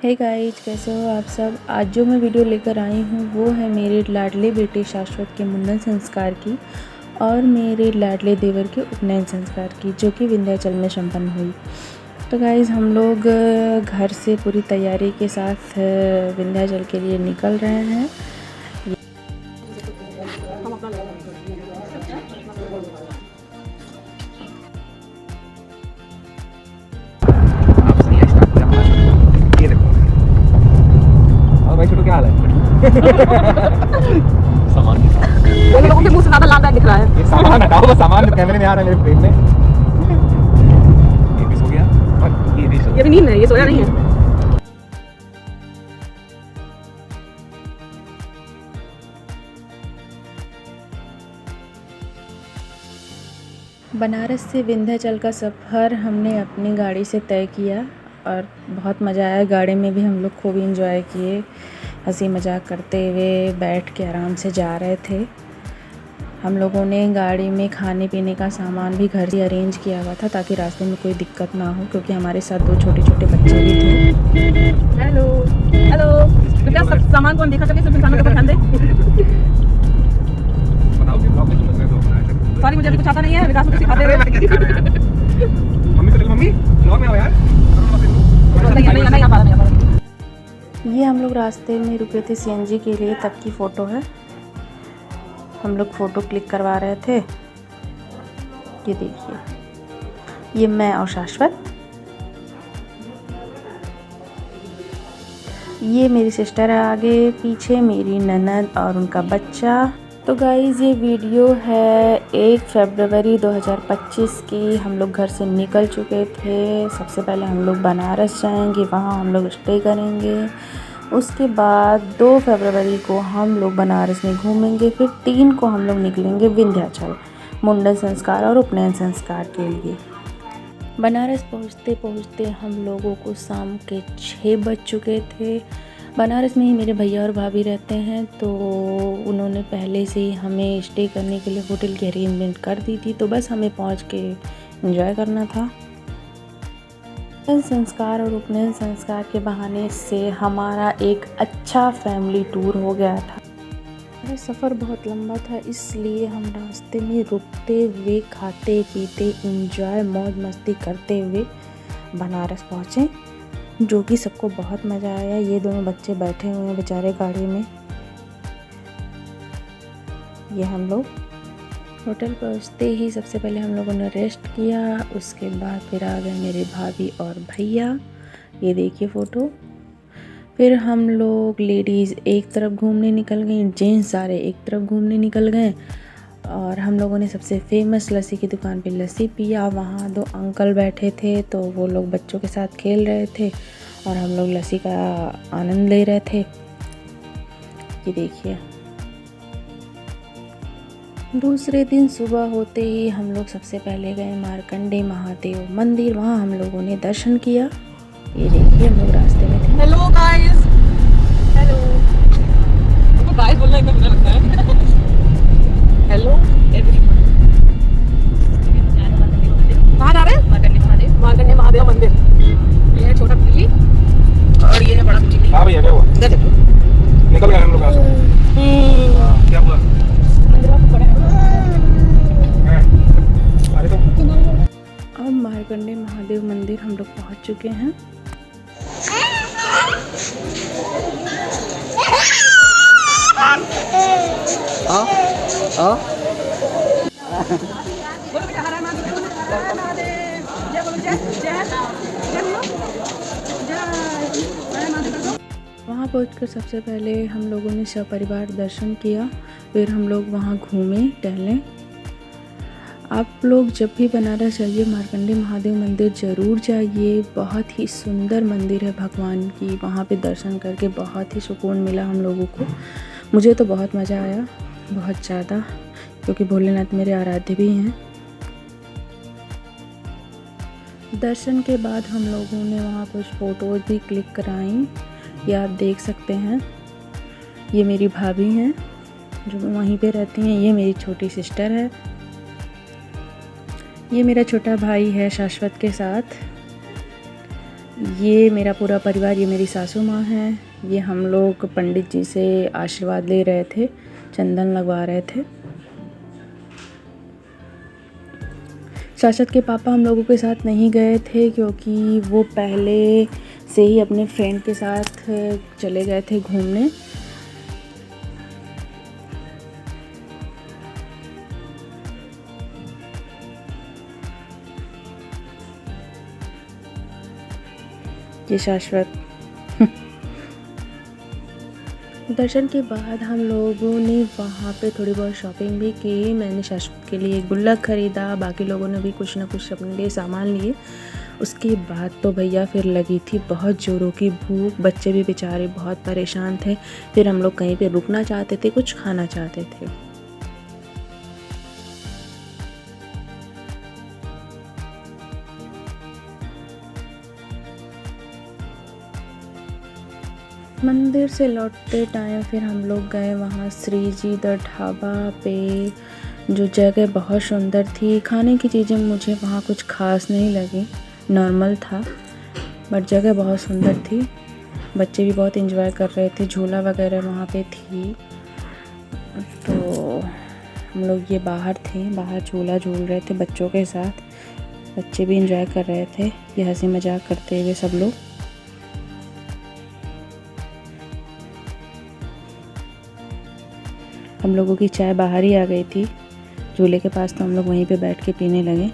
Hey guys, कैसे हो आप सब। आज जो मैं वीडियो लेकर आई हूँ वो है मेरे लाडले बेटे शाश्वत के मुंडन संस्कार की और मेरे लाडले देवर के उपनयन संस्कार की, जो कि विंध्याचल में संपन्न हुई। तो गाइज हम लोग घर से पूरी तैयारी के साथ विंध्याचल के लिए निकल रहे हैं। भाई छोटू क्या हाल है? सामान लोगों के मुंह से ज्यादा लाभदायक दिख रहा है। ये सामान हटाओ, बस सामान कैमरे में आ रहा है मेरे फ्रेम में। ये भी सो गया और ये भी सो गया। ये भी नींद है, ये सोया नहीं है। बनारस से विंध्याचल का सफ़र हमने अपनी गाड़ी से तय किया और बहुत मज़ा आया। गाड़ी में भी हम लोग खूब इंजॉय किए, हंसी मजाक करते हुए बैठ के आराम से जा रहे थे। हम लोगों ने गाड़ी में खाने पीने का सामान भी घर से अरेंज किया हुआ था ताकि रास्ते में कोई दिक्कत ना हो, क्योंकि हमारे साथ 2 छोटे छोटे बच्चे भी थे। हेलो हेलो, कृपया सब सामान को अनदेखा करके सिर्फ इंसानों के ऊपर ध्यान दें। सॉरी, मुझे अभी कुछ आता नहीं है, विकास मुझे सिखाते हुए। मम्मी से मम्मी ब्लॉग में आओ यार। नहीं आ पा रहा। ये हम लोग रास्ते में रुके थे सीएनजी के लिए, तब की फ़ोटो है। हम लोग फ़ोटो क्लिक करवा रहे थे। ये देखिए, ये मैं और शाश्वत, ये मेरी सिस्टर है आगे, पीछे मेरी ननद और उनका बच्चा। तो गाइज़ ये वीडियो है 1 फरवरी 2025 की। हम लोग घर से निकल चुके थे। सबसे पहले हम लोग बनारस जाएंगे, वहाँ हम लोग स्टे करेंगे। उसके बाद 2 फरवरी को हम लोग बनारस में घूमेंगे। फिर 3 को हम लोग निकलेंगे विंध्याचल मुंडन संस्कार और उपनयन संस्कार के लिए। बनारस पहुँचते पहुँचते हम लोगों को शाम के 6 बज चुके थे। बनारस में ही मेरे भैया और भाभी रहते हैं, तो उन्होंने पहले से ही हमें स्टे करने के लिए होटल की अरेंजमेंट कर दी थी, तो बस हमें पहुंच के एंजॉय करना था। संस्कार और उपनयन संस्कार के बहाने से हमारा एक अच्छा फैमिली टूर हो गया था। हमारा सफ़र बहुत लंबा था, इसलिए हम रास्ते में रुकते हुए खाते पीते एंजॉय मौज मस्ती करते हुए बनारस पहुँचे, जो कि सबको बहुत मज़ा आया। ये दोनों बच्चे बैठे हुए हैं बेचारे गाड़ी में। ये हम लोग होटल पहुँचते ही सबसे पहले हम लोगों ने रेस्ट किया। उसके बाद फिर आ गए मेरे भाभी और भैया, ये देखिए फ़ोटो। फिर हम लोग लेडीज़ एक तरफ घूमने निकल गई, जेंट्स सारे एक तरफ घूमने निकल गए। और हम लोगों ने सबसे फेमस लस्सी की दुकान पे लस्सी पिया। वहाँ 2 अंकल बैठे थे, तो वो लोग बच्चों के साथ खेल रहे थे और हम लोग लस्सी का आनंद ले रहे थे। ये देखिए, दूसरे दिन सुबह होते ही हम लोग सबसे पहले गए मार्कंडे महादेव मंदिर। वहाँ हम लोगों ने दर्शन किया। ये देखिए, हम लोग रास्ते में थे। Hello guys, hello. आपको गाइस बोलना एकदम बुरा लगता है। Hello everyone. कहाँ जा रहे हैं? मार्कंडे महादेव मंदिर। ये है छोटा बिल्ली और ये है बड़ा बिल्ली। हाँ भैया, क्या हुआ? इधर देखो, निकल गए हम लोग यहाँ से। क्या हुआ? अरे तो अब मार्कंडे महादेव मंदिर हम लोग पहुँच चुके हैं। बोलो बेटा, हर हर महादेव, हर हर महादेव। जय बोलो, जय जय जय बोलो, जय हर हर महादेव। वहाँ पहुंचकर सबसे पहले हम लोगों ने सपरिवार दर्शन किया। फिर हम लोग वहाँ घूमे टहलें। आप लोग जब भी बनारस जाइए मार्कंडे महादेव मंदिर ज़रूर जाइए। बहुत ही सुंदर मंदिर है भगवान की। वहाँ पे दर्शन करके बहुत ही सुकून मिला हम लोगों को। मुझे तो बहुत मज़ा आया, बहुत ज़्यादा, क्योंकि भोलेनाथ मेरे आराध्य भी हैं। दर्शन के बाद हम लोगों ने वहाँ कुछ फ़ोटोज़ भी क्लिक कराई। ये आप देख सकते हैं, ये मेरी भाभी हैं जो वहीं पे रहती हैं। ये मेरी छोटी सिस्टर है। ये मेरा छोटा भाई है शाश्वत के साथ। ये मेरा पूरा परिवार, ये मेरी सासू माँ हैं। ये हम लोग पंडित जी से आशीर्वाद ले रहे थे, चंदन लगवा रहे थे। शाश्वत के पापा हम लोगों के साथ नहीं गए थे क्योंकि वो पहले से ही अपने फ्रेंड के साथ चले गए थे घूमने। ये शाश्वत। दर्शन के बाद हम लोगों ने वहाँ पे थोड़ी बहुत शॉपिंग भी की। मैंने शाश्वत के लिए गुल्लक ख़रीदा, बाकी लोगों ने भी कुछ ना कुछ अपने लिए सामान लिए। उसके बाद तो भैया फिर लगी थी बहुत ज़ोरों की भूख, बच्चे भी बेचारे बहुत परेशान थे। फिर हम लोग कहीं पे रुकना चाहते थे, कुछ खाना चाहते थे। मंदिर से लौटते टाइम फिर हम लोग गए वहाँ श्री जी द ढाबा पे, जो जगह बहुत सुंदर थी। खाने की चीज़ें मुझे वहाँ कुछ खास नहीं लगी, नॉर्मल था, बट जगह बहुत सुंदर थी। बच्चे भी बहुत एंजॉय कर रहे थे, झूला वगैरह वहाँ पे थी। तो हम लोग ये बाहर थे, बाहर झूला झूल रहे थे बच्चों के साथ। बच्चे भी एंजॉय कर रहे थे, ये हंसी मजाक करते हुए सब लोग। हम लोगों की चाय बाहर ही आ गई थी झूले के पास, तो हम लोग वहीं पे बैठ के पीने लगे।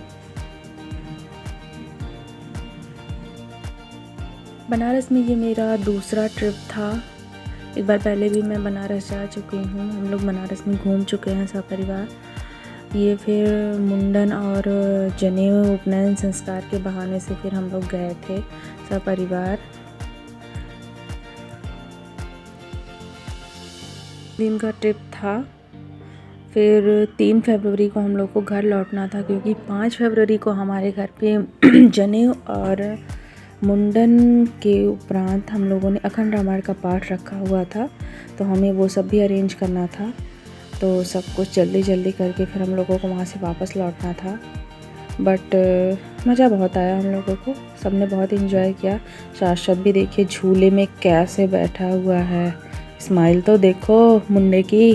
बनारस में ये मेरा दूसरा ट्रिप था। एक बार पहले भी मैं बनारस जा चुकी हूँ। हम लोग बनारस में घूम चुके हैं सब परिवार। ये फिर मुंडन और जनेऊ उपनयन संस्कार के बहाने से फिर हम लोग गए थे सब परिवार। दिन का ट्रिप था। फिर 3 फरवरी को हम लोग को घर लौटना था क्योंकि 5 फरवरी को हमारे घर पे जनेऊ और मुंडन के उपरांत हम लोगों ने अखंड रामायण का पाठ रखा हुआ था, तो हमें वो सब भी अरेंज करना था। तो सब कुछ जल्दी जल्दी करके फिर हम लोगों को वहाँ से वापस लौटना था। बट मज़ा बहुत आया हम लोगों को, सब ने बहुत एंजॉय किया। शाश्वत भी देखिए झूले में कैसे बैठा हुआ है, स्माइल तो देखो मुन्ने की।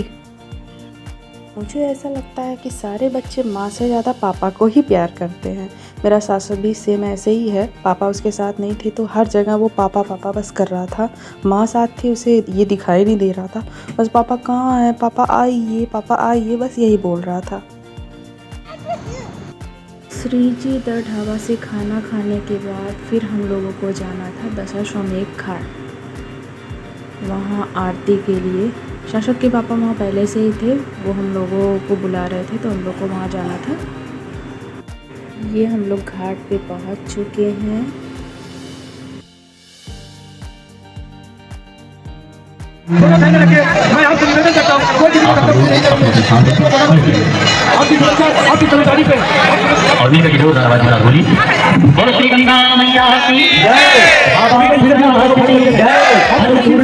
मुझे ऐसा लगता है कि सारे बच्चे माँ से ज़्यादा पापा को ही प्यार करते हैं। मेरा सासू भी सेम ऐसे ही है। पापा उसके साथ नहीं थे तो हर जगह वो पापा पापा बस कर रहा था। माँ साथ थी, उसे ये दिखाई नहीं दे रहा था, बस पापा कहाँ है, पापा आइए, बस यही बोल रहा था। श्री जी द ढाबा से खाना खाने के बाद फिर हम लोगों को जाना था दशाश्वमेध घाट, वहाँ आरती के लिए। शाश्वत के पापा वहाँ पहले से ही थे, वो हम लोगों को बुला रहे थे तो हम लोग को वहाँ जाना था। ये हम लोग घाट पे पहुँच चुके हैं। और भी कहीं जोर आवाज ना बोली। बोलो श्री गंगा मैया की जय, बाबा की जय, श्री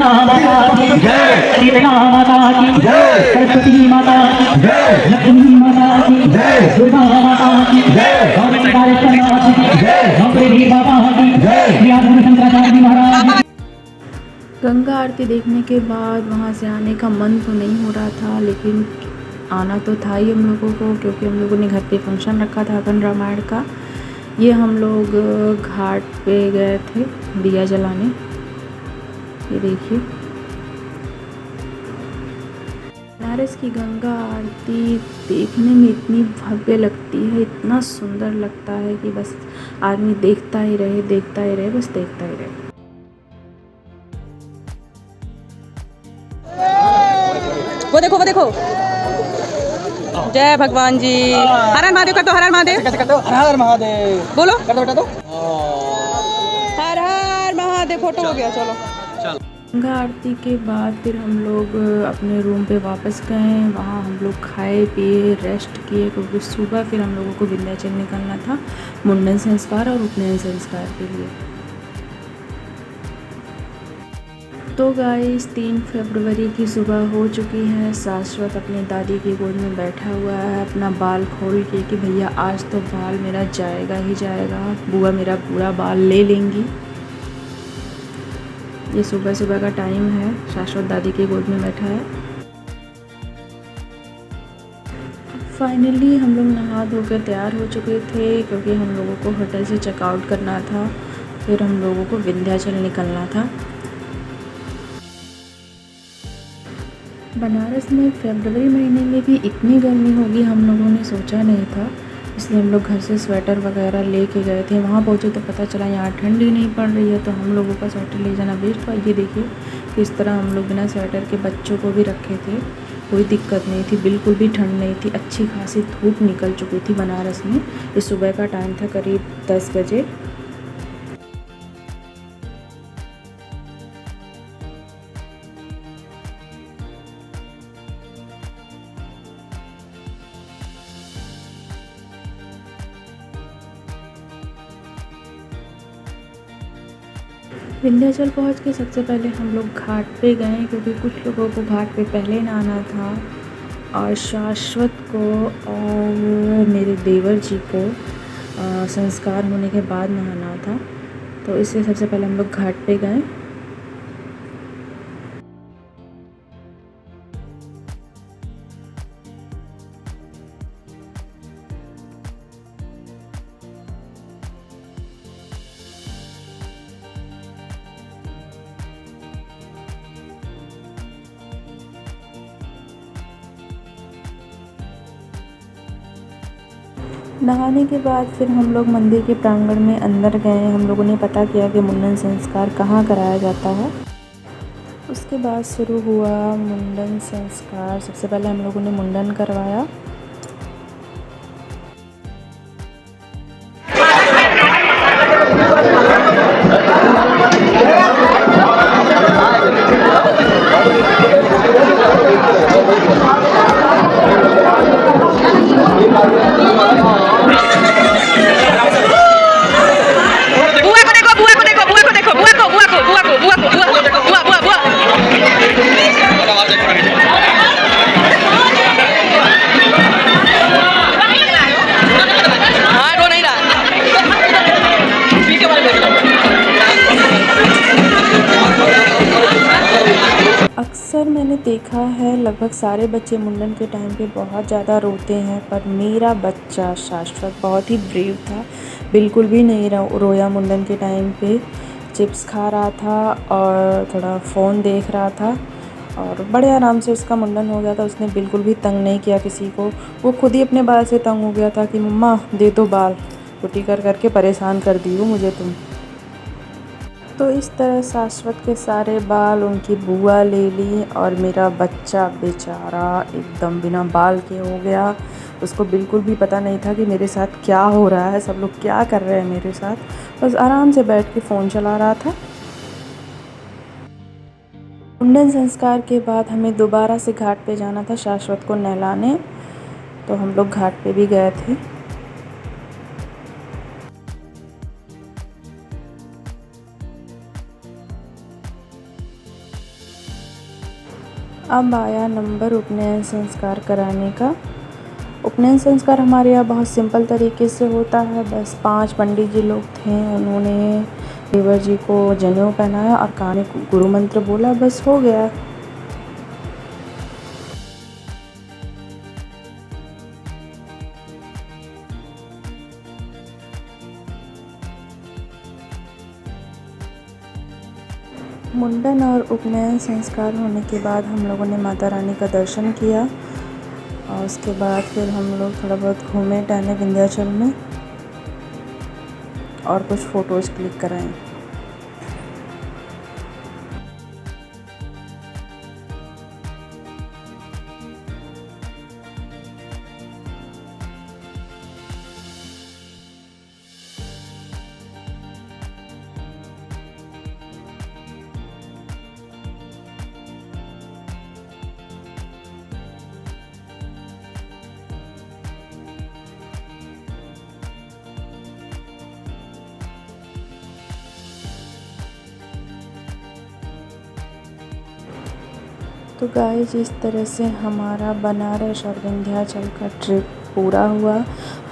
माता की जय, सरस्वती माता की जय, लक्ष्मी माता की जय, दुर्गा माता की जय, ओंकारेश्वर की जय, हंसदेवी बाबा की जय, श्री आदि शंकराचार्य महाराज। गंगा आरती देखने के बाद वहाँ से आने का मन तो नहीं हो रहा था, लेकिन आना तो था ही हम लोगों को, क्योंकि हम लोगों ने घर पे फंक्शन रखा था अखंड रामायण का। ये हम लोग घाट पे गए थे दिया जलाने। ये देखिए बनारस की गंगा आरती देखने में इतनी भव्य लगती है, इतना सुंदर लगता है कि बस आदमी देखता ही रहे, बस देखता ही रहे। वो देखो जय भगवान जी। हर हर महादेव कर दो, हर हर महादेव। कैसे करते हो? हर हर महादेव बोलो, कर दो बेटा। तो हर हर महादेव। फोटो हो गया, चलो। गंगा आरती के बाद फिर हम लोग अपने रूम पे वापस गए। वहाँ हम लोग खाए पिए रेस्ट किए, क्योंकि सुबह फिर हम लोगों को विंध्याचल निकलना था मुंडन संस्कार और उपनयन संस्कार के लिए। तो गाइस 3 फरवरी की सुबह हो चुकी है। शाश्वत अपनी दादी की गोद में बैठा हुआ है अपना बाल खोल के कि भैया आज तो बाल मेरा जाएगा ही जाएगा, बुआ मेरा पूरा बाल ले लेंगी। ये सुबह सुबह का टाइम है, शाश्वत दादी की गोद में बैठा है। फाइनली हम लोग नहा धो कर तैयार हो चुके थे क्योंकि हम लोगों को होटल से चेकआउट करना था, फिर हम लोगों को विंध्याचल निकलना था। बनारस में फरवरी महीने में भी इतनी गर्मी होगी हम लोगों ने सोचा नहीं था, इसलिए हम लोग घर से स्वेटर वगैरह लेके गए थे। वहाँ पहुँचे तो पता चला यहाँ ठंडी नहीं पड़ रही है, तो हम लोगों का स्वेटर ले जाना वेस्ट हुआ। ये देखिए किस तरह हम लोग बिना स्वेटर के बच्चों को भी रखे थे, कोई दिक्कत नहीं थी, बिल्कुल भी ठंड नहीं थी। अच्छी खासी धूप निकल चुकी थी बनारस में। इस सुबह का टाइम था करीब 10 बजे। विंध्याचल पहुंच के सबसे पहले हम लोग घाट पे गए क्योंकि कुछ लोगों को घाट पे पहले नहाना था और शाश्वत को और मेरे देवर जी को संस्कार होने के बाद नहाना था, तो इसलिए सबसे पहले हम लोग घाट पे गए। नहाने के बाद फिर हम लोग मंदिर के प्रांगण में अंदर गए। हम लोगों ने पता किया कि मुंडन संस्कार कहाँ कराया जाता है। उसके बाद शुरू हुआ मुंडन संस्कार। सबसे पहले हम लोगों ने मुंडन करवाया। अक्सर मैंने देखा है लगभग सारे बच्चे मुंडन के टाइम पे बहुत ज़्यादा रोते हैं, पर मेरा बच्चा शाश्वत बहुत ही ब्रेव था, बिल्कुल भी नहीं रोया। मुंडन के टाइम पे चिप्स खा रहा था और थोड़ा फ़ोन देख रहा था और बड़े आराम से उसका मुंडन हो गया था। उसने बिल्कुल भी तंग नहीं किया किसी को। वो खुद ही अपने बाल से तंग हो गया था कि मम्मा दे दो बाल, छुट्टी कर करके परेशान कर दी हो मुझे तुम। तो इस तरह शाश्वत के सारे बाल उनकी बुआ ले ली और मेरा बच्चा बेचारा एकदम बिना बाल के हो गया। उसको बिल्कुल भी पता नहीं था कि मेरे साथ क्या हो रहा है, सब लोग क्या कर रहे हैं मेरे साथ। बस आराम से बैठ के फ़ोन चला रहा था। मुंडन संस्कार के बाद हमें दोबारा से घाट पे जाना था शाश्वत को नहलाने, तो हम लोग घाट पे भी गए थे। अब आया नंबर उपनयन संस्कार कराने का। उपनयन संस्कार हमारे यहाँ बहुत सिंपल तरीके से होता है। बस 5 पंडित जी लोग थे, उन्होंने देवर जी को जनेऊ पहनाया और कान में गुरु मंत्र बोला, बस हो गया। मुंडन और उपनयन संस्कार होने के बाद हम लोगों ने माता रानी का दर्शन किया और उसके बाद फिर हम लोग थोड़ा बहुत घूमे टहले विंध्याचल में और कुछ फ़ोटोज़ क्लिक कराएं। तो गाइस इस तरह से हमारा बनारस और विंध्याचल का ट्रिप पूरा हुआ।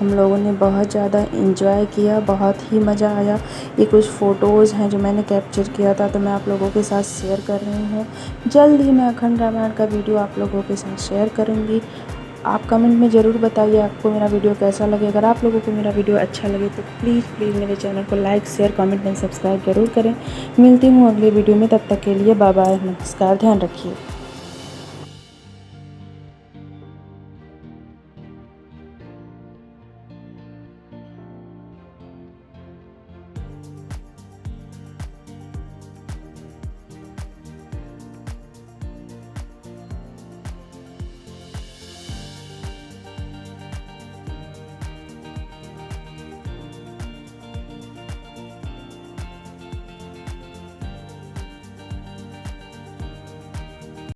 हम लोगों ने बहुत ज़्यादा इंजॉय किया, बहुत ही मज़ा आया। ये कुछ फ़ोटोज़ हैं जो मैंने कैप्चर किया था, तो मैं आप लोगों के साथ शेयर कर रही हूँ। जल्द ही मैं अखंड रामायण का वीडियो आप लोगों के साथ शेयर करूँगी। आप कमेंट में ज़रूर बताइए आपको मेरा वीडियो कैसा लगे। अगर आप लोगों को मेरा वीडियो अच्छा लगे तो प्लीज़ मेरे चैनल को like, share, comment and subscribe ज़रूर करें। मिलती हूँ अगले वीडियो में, तब तक के लिए बाय बाय, नमस्कार, ध्यान रखिए।